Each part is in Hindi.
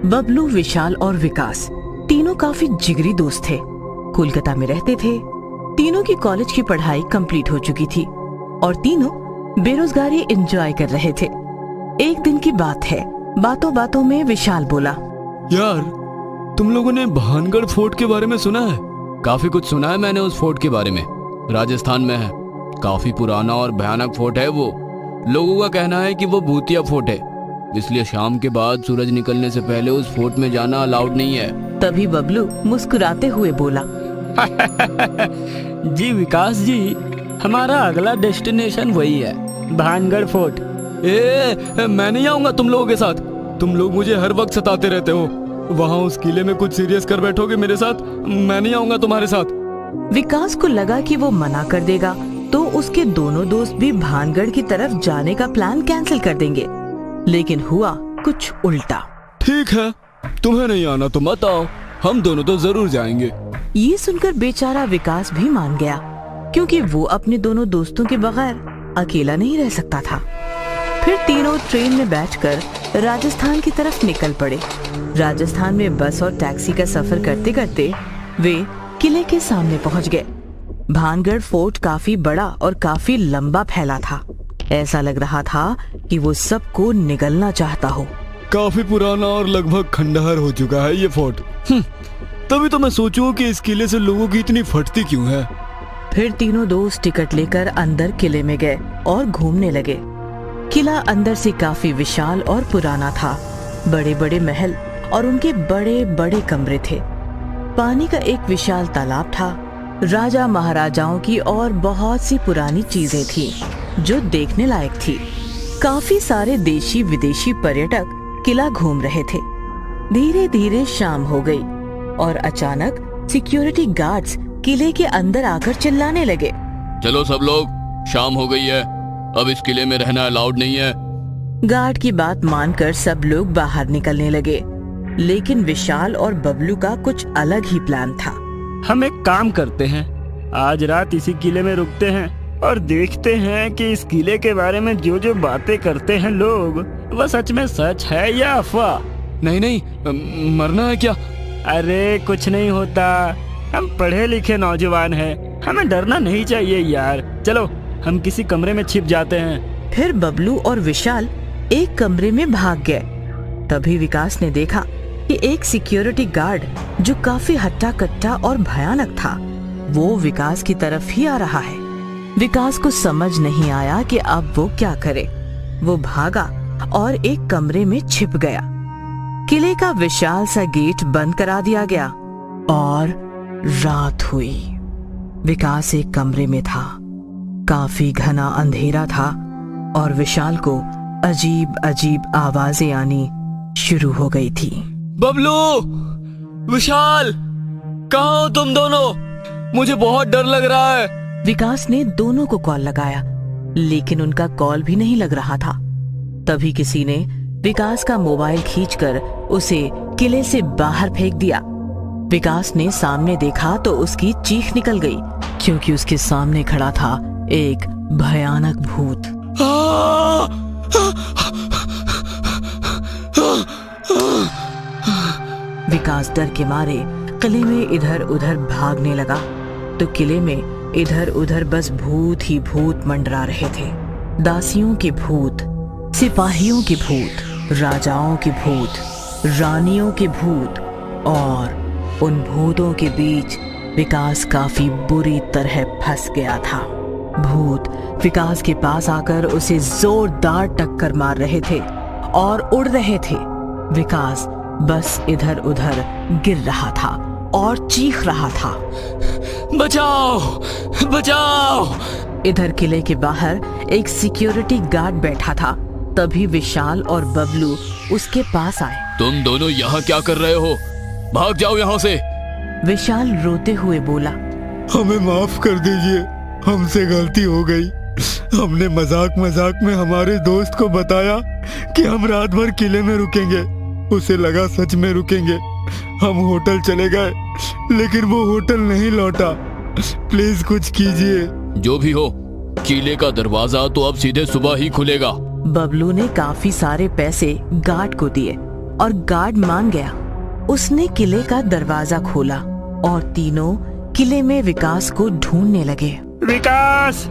बबलू, विशाल और विकास तीनों काफी जिगरी दोस्त थे। कोलकाता में रहते थे। तीनों की कॉलेज की पढ़ाई कंप्लीट हो चुकी थी और तीनों बेरोजगारी एंजॉय कर रहे थे। एक दिन की बात है, बातों बातों में विशाल बोला, यार, तुम लोगों ने भानगढ़ फोर्ट के बारे में सुना है? काफी कुछ सुना है मैंने उस फोर्ट के बारे में। राजस्थान में है। काफी पुराना और भयानक फोर्ट है वो। लोगों का कहना है कि वो भूतिया फोर्ट है, इसलिए शाम के बाद सूरज निकलने से पहले उस फोर्ट में जाना अलाउड नहीं है। तभी बबलू मुस्कुराते हुए बोला, जी विकास जी, हमारा अगला डेस्टिनेशन वही है, भानगढ़ फोर्ट। मैं नहीं आऊंगा तुम लोगों के साथ। तुम लोग मुझे हर वक्त सताते रहते हो। वहाँ उस किले में कुछ सीरियस कर बैठोगे मेरे साथ? मैं नहीं आऊंगा तुम्हारे साथ। विकास को लगा कि वो मना कर देगा तो उसके दोनों दोस्त भी भानगढ़ की तरफ जाने का प्लान कैंसिल कर देंगे, लेकिन हुआ कुछ उल्टा। ठीक है, तुम्हें नहीं आना तो मत आओ, हम दोनों तो जरूर जाएंगे। ये सुनकर बेचारा विकास भी मान गया, क्योंकि वो अपने दोनों दोस्तों के बगैर अकेला नहीं रह सकता था। फिर तीनों ट्रेन में बैठकर राजस्थान की तरफ निकल पड़े। राजस्थान में बस और टैक्सी का सफर करते करते वे किले के सामने पहुंच गए। भानगढ़ फोर्ट काफी बड़ा और काफी लंबा फैला था। ऐसा लग रहा था कि वो सबको निगलना चाहता हो। काफी पुराना और लगभग खंडहर हो चुका है ये फोर्ट। तभी तो मैं सोचूं कि इस किले से लोगों की इतनी फटती क्यों है। फिर तीनों दोस्त टिकट लेकर अंदर किले में गए और घूमने लगे। किला अंदर से काफी विशाल और पुराना था। बड़े बड़े महल और उनके बड़े बड़े कमरे थे। पानी का एक विशाल तालाब था। राजा महाराजाओं की और बहुत सी पुरानी चीजें थी जो देखने लायक थी। काफी सारे देशी विदेशी पर्यटक किला घूम रहे थे। धीरे धीरे शाम हो गई और अचानक सिक्योरिटी गार्ड्स किले के अंदर आकर चिल्लाने लगे, चलो सब लोग, शाम हो गई है, अब इस किले में रहना अलाउड नहीं है। गार्ड की बात मानकर सब लोग बाहर निकलने लगे, लेकिन विशाल और बबलू का कुछ अलग ही प्लान था। हम एक काम करते हैं, आज रात इसी किले में रुकते हैं और देखते हैं कि इस किले के बारे में जो जो बातें करते हैं लोग, वह सच में सच है या अफवाह। नहीं नहीं, मरना है क्या? अरे कुछ नहीं होता, हम पढ़े लिखे नौजवान हैं, हमें डरना नहीं चाहिए यार। चलो हम किसी कमरे में छिप जाते हैं। फिर बबलू और विशाल एक कमरे में भाग गए। तभी विकास ने देखा कि एक सिक्योरिटी गार्ड जो काफी हट्टा कट्टा और भयानक था, वो विकास की तरफ ही आ रहा है। विकास को समझ नहीं आया कि अब वो क्या करे। वो भागा और एक कमरे में छिप गया। किले का विशाल सा गेट बंद करा दिया गया और रात हुई। विकास एक कमरे में था। काफी घना अंधेरा था और विशाल को अजीब अजीब आवाजें आनी शुरू हो गई थी। बबलू, विशाल, कहाँ हो तुम दोनों? मुझे बहुत डर लग रहा है। विकास ने दोनों को कॉल लगाया, लेकिन उनका कॉल भी नहीं लग रहा था। तभी किसी ने विकास का मोबाइल खींचकर उसे किले से बाहर फेंक दिया। विकास ने सामने देखा तो उसकी चीख निकल गई, क्योंकि उसके सामने खड़ा था एक भयानक भूत। विकास डर के मारे किले में इधर उधर भागने लगा तो किले में इधर उधर बस भूत ही भूत मंडरा रहे थे। दासियों के भूत, सिपाहियों के भूत, राजाओं के भूत, रानियों के भूत, और उन भूतों के बीच विकास काफी बुरी तरह फंस गया था। भूत विकास के पास आकर उसे जोरदार टक्कर मार रहे थे और उड़ रहे थे। विकास बस इधर उधर गिर रहा था और चीख रहा था, बचाओ, बचाओ। इधर किले के बाहर एक सिक्योरिटी गार्ड बैठा था। तभी विशाल और बबलू उसके पास आए। तुम दोनों यहाँ क्या कर रहे हो? भाग जाओ यहाँ से। विशाल रोते हुए बोला, हमें माफ कर दीजिए, हमसे गलती हो गई। हमने मजाक मजाक में हमारे दोस्त को बताया कि हम रात भर किले में रुकेंगे। उसे लगा सच में रुकेंगे। हम होटल चले गए, लेकिन वो होटल नहीं लौटा। प्लीज कुछ कीजिए। जो भी हो, किले का दरवाजा तो अब सीधे सुबह ही खुलेगा। बबलू ने काफी सारे पैसे गार्ड को दिए और गार्ड मान गया। उसने किले का दरवाजा खोला और तीनों किले में विकास को ढूंढने लगे। विकास,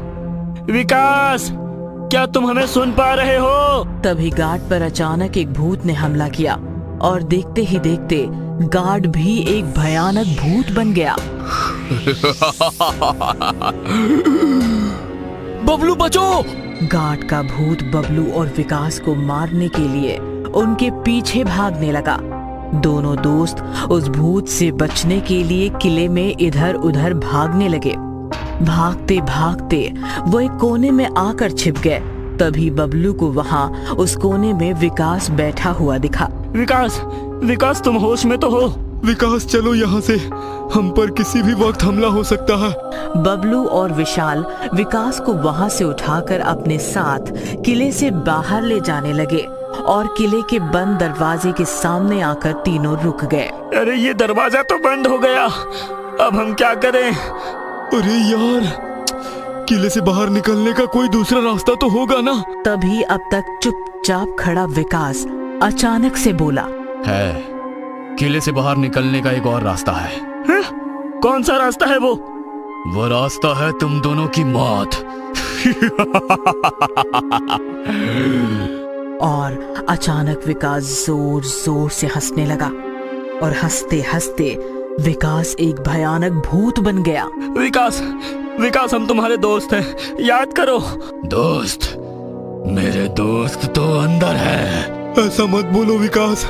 विकास, क्या तुम हमें सुन पा रहे हो? तभी गार्ड पर अचानक एक भूत ने हमला किया और देखते ही देखते गार्ड भी एक भयानक भूत बन गया। बबलू बचो! गार्ड का भूत बबलू और विकास को मारने के लिए उनके पीछे भागने लगा। दोनों दोस्त उस भूत से बचने के लिए किले में इधर उधर भागने लगे। भागते भागते वो एक कोने में आकर छिप गए। तभी बबलू को वहां उस कोने में विकास बैठा हुआ दिखा। विकास, विकास, तुम होश में तो हो? विकास चलो यहाँ से, हम पर किसी भी वक्त हमला हो सकता है। बबलू और विशाल विकास को वहां से उठाकर अपने साथ किले से बाहर ले जाने लगे और किले के बंद दरवाजे के सामने आकर तीनों रुक गए। अरे ये दरवाजा तो बंद हो गया, अब हम क्या करें? अरे यार, किले से बाहर निकलने का कोई दूसरा रास्ता तो होगा ना? तभी अब तक चुपचाप खड़ा विकास अचानक से बोला, है, किले से बाहर निकलने का एक और रास्ता है। हैं? कौन सा रास्ता है वो? वो रास्ता है तुम दोनों की मौत। और अचानक विकास जोर जोर से हंसने लगा और हंसते हंसते विकास एक भयानक भूत बन गया। विकास, विकास, हम तुम्हारे दोस्त हैं, याद करो। दोस्त? मेरे दोस्त तो अंदर है। ऐसा मत बोलो विकास,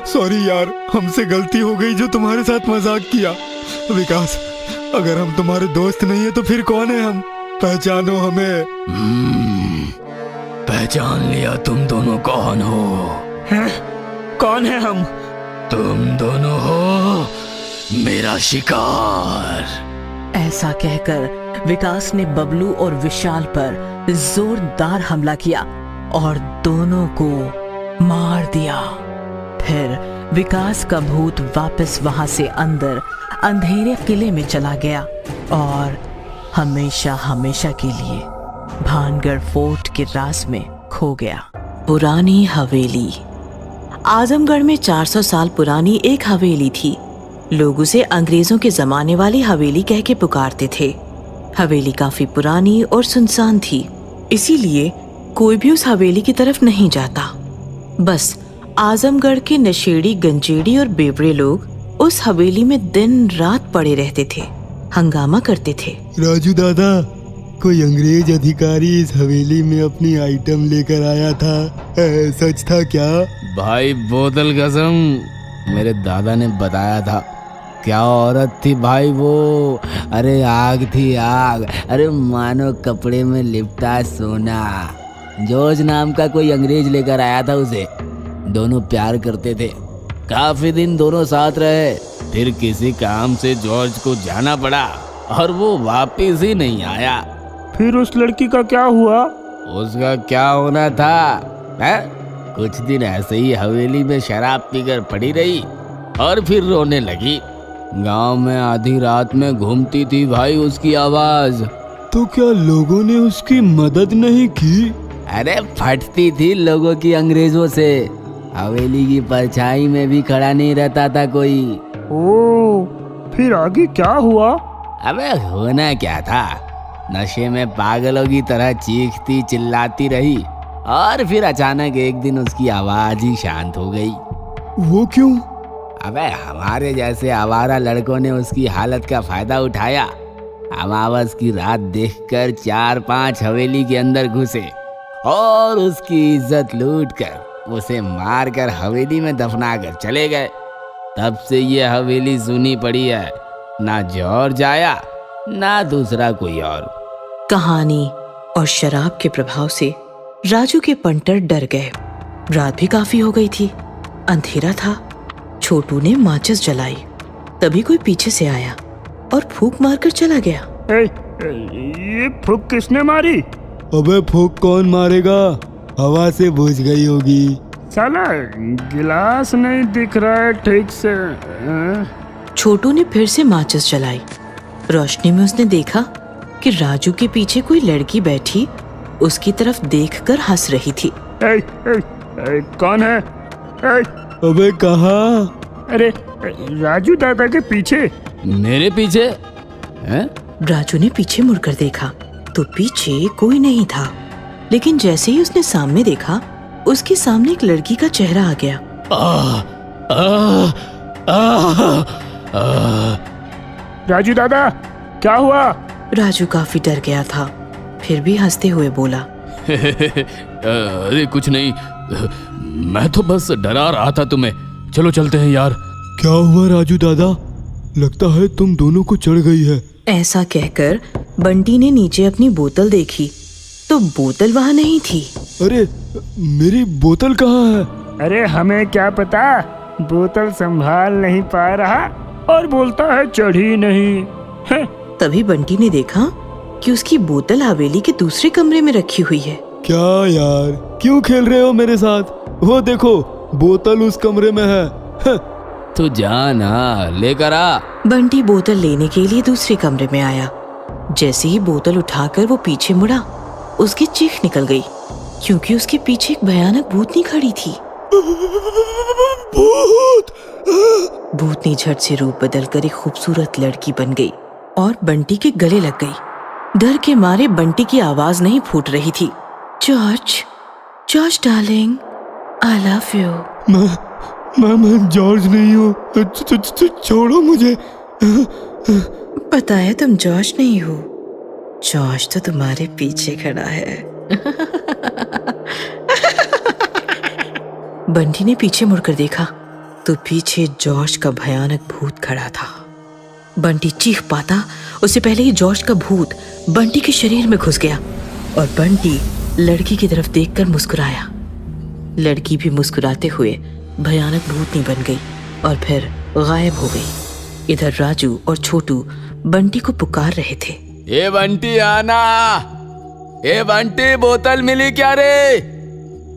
सॉरी यार, हमसे गलती हो गई जो तुम्हारे साथ मजाक किया। विकास, अगर हम तुम्हारे दोस्त नहीं है तो फिर कौन है हम? पहचानो हमें। पहचान लिया तुम दोनों कौन हो। हैं? कौन है हम? तुम दोनों हो मेरा शिकार। ऐसा कहकर विकास ने बबलू और विशाल पर जोरदार हमला किया और दोनों को मार दिया। फिर विकास का भूत वापस वहां से अंदर अंधेरे किले में चला गया और हमेशा हमेशा के लिए भानगढ़ फोर्ट के राज में खो गया। पुरानी हवेली। आजमगढ़ में 400 साल पुरानी एक हवेली थी। लोग उसे अंग्रेजों के जमाने वाली हवेली कह के पुकारते थे। हवेली काफी पुरानी और सुनसान थी, इसीलिए कोई भी उस हवेली की तरफ नहीं जाता। बस आजमगढ़ के नशेड़ी, गंजेड़ी और बेवड़े लोग उस हवेली में दिन रात पड़े रहते थे, हंगामा करते थे। राजू दादा, कोई अंग्रेज अधिकारी इस हवेली में अपनी आइटम लेकर आया था, सच था क्या? भाई बोतल कसम, मेरे दादा ने बताया था। क्या औरत थी भाई वो, अरे आग थी आग, अरे मानो कपड़े में लिपटा सोना। जॉर्ज नाम का कोई अंग्रेज लेकर आया था उसे। दोनों प्यार करते थे, काफी दिन दोनों साथ रहे। फिर किसी काम से जॉर्ज को जाना पड़ा और वो वापिस ही नहीं आया। फिर उस लड़की का क्या हुआ? उसका क्या होना था है? कुछ दिन ऐसे ही हवेली में शराब पीकर पड़ी रही और फिर रोने लगी। गांव में आधी रात में घूमती थी भाई उसकी आवाज। तो क्या लोगों ने उसकी मदद नहीं की? अरे फटती थी लोगों की अंग्रेजों से। हवेली की परछाई में भी खड़ा नहीं रहता था कोई। ओ, फिर आगे क्या हुआ? अबे होना क्या था, नशे में पागलों की तरह चीखती चिल्लाती रही और फिर अचानक एक दिन उसकी आवाज ही शांत हो गई। वो क्यों? अबे हमारे जैसे आवारा लड़कों ने उसकी हालत का फायदा उठाया। अमावस की रात देखकर 4-5 हवेली के अंदर घुसे और उसकी इज्जत लूटकर उसे मारकर हवेली में दफना कर चले गए। तब से ये हवेली सुनी पड़ी है, ना जॉर्ज आया ना दूसरा कोई और। कहानी और शराब के प्रभाव से राजू के पंटर डर गए। रात भी काफी हो गई थी, अंधेरा था। छोटू ने माचिस जलाई, तभी कोई पीछे से आया और फूंक मारकर चला गया। ये फूंक किसने मारी? अबे फूंक कौन मारेगा, हवा से बुझ गई होगी। साला गिलास नहीं दिख रहा है ठीक से। छोटू ने फिर से माचिस जलाई। रोशनी में उसने देखा कि राजू के पीछे कोई लड़की बैठी उसकी तरफ देखकर हंस रही थी। कौन है? अबे कहाँ? अरे राजू दादा के पीछे। मेरे पीछे हैं? राजू ने पीछे मुड़कर देखा तो पीछे कोई नहीं था, लेकिन जैसे ही उसने सामने देखा उसके सामने एक लड़की का चेहरा आ गया। राजू दादा क्या हुआ? राजू काफी डर गया था, फिर भी हंसते हुए बोला, अरे कुछ नहीं, मैं तो बस डरा रहा था तुम्हें। चलो चलते हैं यार। क्या हुआ राजू दादा? लगता है तुम दोनों को चढ़ गई है। ऐसा कहकर बंटी ने नीचे अपनी बोतल देखी तो बोतल वहाँ नहीं थी। अरे मेरी बोतल कहाँ है? अरे हमें क्या पता, बोतल संभाल नहीं पा रहा और बोलता है चढ़ी नहीं है। तभी बंटी ने देखा कि उसकी बोतल हवेली के दूसरे कमरे में रखी हुई है। क्या यार, क्यों खेल रहे हो मेरे साथ? वो देखो, बोतल उस कमरे में है। तो जाना लेकर आ। बंटी बोतल लेने के लिए दूसरे कमरे में आया। जैसे ही बोतल उठाकर वो पीछे मुड़ा, उसकी चीख निकल गई क्योंकि उसके पीछे एक भयानक भूतनी खड़ी थी। भूतनी झट से रूप बदलकर एक खूबसूरत लड़की बन गई और बंटी के गले लग गई। डर के मारे बंटी की आवाज नहीं फूट रही थी। George, George darling, I love you. मैं जॉर्ज नहीं हूँ, छोड़ो मुझे। पता है तुम जॉर्ज नहीं हो, जॉर्ज तो तुम्हारे पीछे खड़ा है। बंटी ने पीछे मुड़कर देखा तो पीछे जॉर्ज का भयानक भूत खड़ा था। बंटी चीख पाता उससे पहले ही जॉर्ज का भूत बंटी के शरीर में घुस गया और बंटी लड़की की तरफ देखकर मुस्कुराया। लड़की भी मुस्कुराते हुए भयानक भूतनी बन गई और फिर गायब हो गई। इधर राजू और छोटू बंटी को पुकार रहे थे। ए बंटी आना, ए बंटी बोतल मिली क्या रे?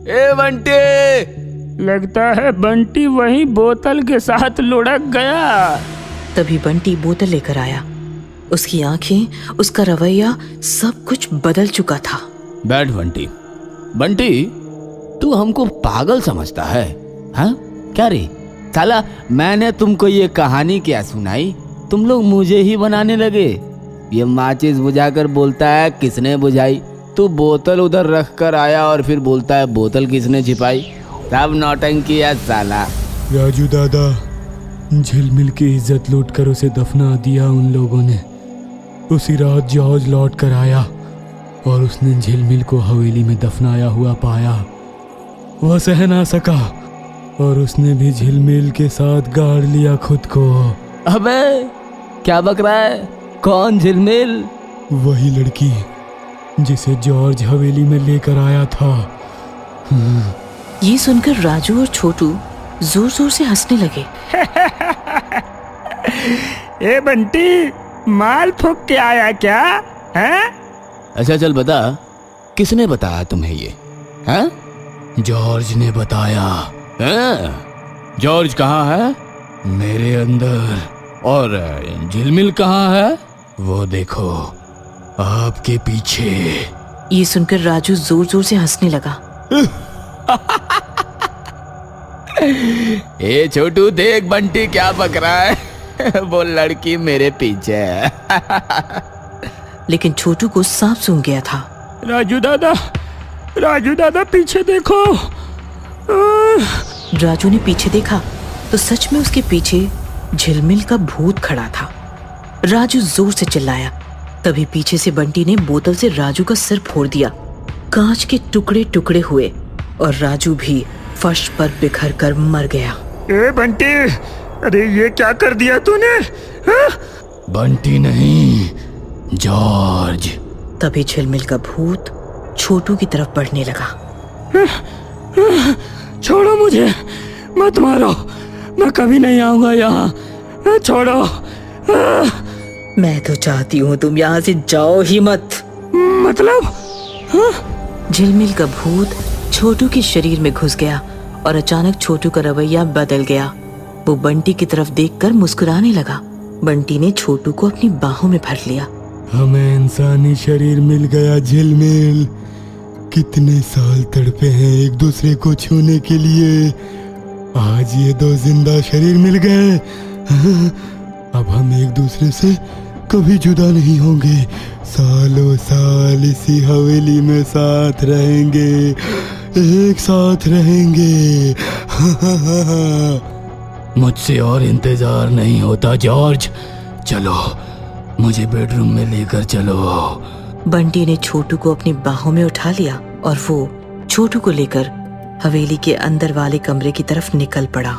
ए बंटी। लगता है बंटी वही बोतल के साथ लुढ़क गया। तभी बंटी बोतल लेकर आया। उसकी आंखें, उसका रवैया, सब कुछ बदल चुका था। बैठ बंटी। बंटी, तू हमको पागल समझता है? हाँ क्या रे साला, मैंने तुमको ये कहानी क्या सुनाई, तुम लोग मुझे ही बनाने लगे। ये माचिस बुझाकर बोलता है किसने बुझाई, तू बोतल उधर रख कर आया और फिर बोलता है बोतल किसने छिपाई। सब नौटंकी है साला। राजू दादा, झिलमिल की इज्जत लूटकर उसे दफना दिया उन लोगों ने। उसी रात जॉर्ज लौट कर आया और उसने झिलमिल को हवेली में दफनाया हुआ पाया। वह सह ना सका और उसने भी झिलमिल के साथ गाड़ लिया खुद को। अबे क्या बक रहा है? कौन झिलमिल? वही लड़की जिसे जॉर्ज हवेली में लेकर आया था। ये सुनकर राजू और छोटू जोर जोर से हंसने लगे। ए बंटी, माल फूक के आया क्या है? अच्छा चल बता, किसने बताया तुम्हें ये? हैं? जॉर्ज ने बताया। हैं? जॉर्ज कहाँ है? मेरे अंदर। और झिलमिल कहाँ है? वो देखो, आपके पीछे। ये सुनकर राजू जोर जोर से हंसने लगा। ए छोटू, देख बंटी क्या बक रहा है। वो लड़की मेरे पीछे है। लेकिन छोटू को सांप सूंघ गया था। राजू दादा पीछे देखो। राजू ने पीछे देखा तो सच में उसके पीछे झिलमिल का भूत खड़ा था। राजू जोर से चिल्लाया। तभी पीछे से बंटी ने बोतल से राजू का सिर फोड़ दिया। कांच के टुकड़े टुकड़े हुए और राजू भी फर्श पर बिखर कर मर गया। ए बंटी, अरे ये क्या कर दिया तूने? बंटी नहीं, जॉर्ज। तभी झिलमिल का भूत छोटू की तरफ बढ़ने लगा। छोड़ो मुझे, मत मारो, मैं कभी नहीं आऊंगा यहाँ। छोड़ो। मैं तो चाहती हूँ तुम यहाँ से जाओ ही मत। मतलब? झिलमिल का भूत छोटू के शरीर में घुस गया और अचानक छोटू का रवैया बदल गया। वो बंटी की तरफ देखकर मुस्कुराने लगा। बंटी ने छोटू को अपनी बाहों में भर लिया। हमें इंसानी शरीर मिल गया झिलमिल, कितने साल तड़पे हैं एक दूसरे को छूने के लिए। आज ये दो जिंदा शरीर मिल गए। अब हम एक दूसरे से कभी जुदा नहीं होंगे। सालों साल इसी हवेली में साथ रहेंगे, एक साथ रहेंगे। मुझसे और इंतजार नहीं होता जॉर्ज। चलो मुझे बेडरूम में लेकर चलो। बंटी ने छोटू को अपनी बाहों में उठा लिया और वो छोटू को लेकर हवेली के अंदर वाले कमरे की तरफ निकल पड़ा।